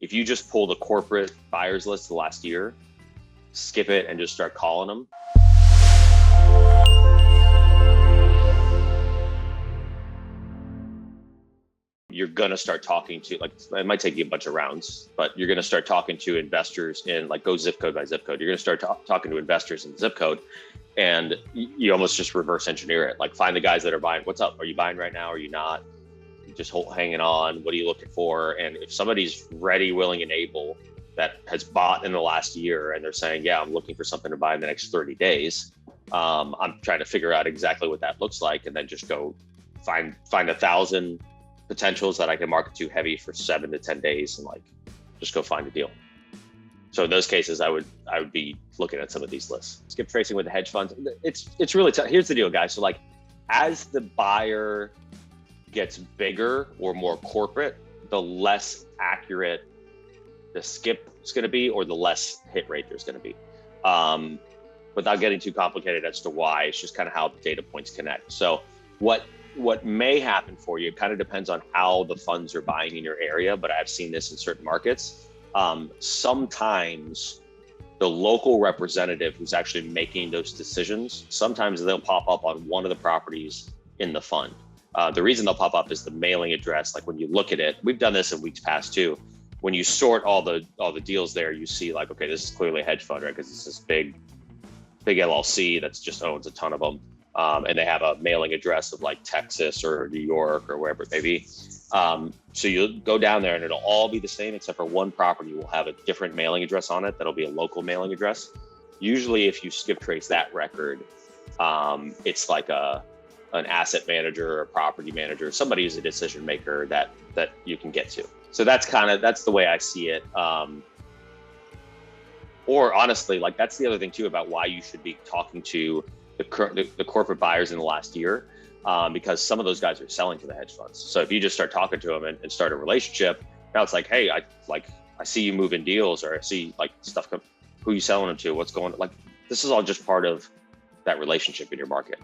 If you just pull the corporate buyers list the last year, skip it and just start calling them, you're going to start talking to, like, it might take you a bunch of rounds, but you're going to start talking to investors in, like, go zip code by zip code. You're going to start talking to investors in zip code, and you almost just reverse engineer it. Like, find the guys that are buying. What's up? Are you buying right now? Are you not? Just hanging on. What are you looking for? And if somebody's ready, willing, and able that has bought in the last year, and they're saying, yeah, I'm looking for something to buy in the next 30 days. I'm trying to figure out exactly what that looks like, and then just go find 1,000 potentials that I can market to heavy for 7 to 10 days, and, like, just go find a deal. So in those cases, I would be looking at some of these lists. Skip tracing with the hedge funds. It's really tough. Here's the deal, guys. So, like, as the buyer gets bigger or more corporate, the less accurate the skip is going to be, or the less hit rate there's going to be. Without getting too complicated as to why, it's just kind of how the data points connect. So what may happen for you, it kind of depends on how the funds are buying in your area, but I've seen this in certain markets. Sometimes the local representative who's actually making those decisions, sometimes they'll pop up on one of the properties in the fund. The reason they'll pop up is the mailing address. Like, when you look at it, we've done this in weeks past too. When you sort all the deals there, you see, like, okay, this is clearly a hedge fund, right? Because it's this big LLC that's just owns a ton of them. And they have a mailing address of, like, Texas or New York or wherever it may be. So you'll go down there and it'll all be the same, except for one property will have a different mailing address on it. That'll be a local mailing address. Usually if you skip trace that record, it's like an asset manager or a property manager, somebody who's a decision maker that you can get to. So that's the way I see it. Or honestly, like, that's the other thing too about why you should be talking to the corporate buyers in the last year, because some of those guys are selling to the hedge funds. So if you just start talking to them and start a relationship, now it's like, hey, I see you moving deals, or I see, like, stuff who you selling them to, what's going on. Like, this is all just part of that relationship in your market.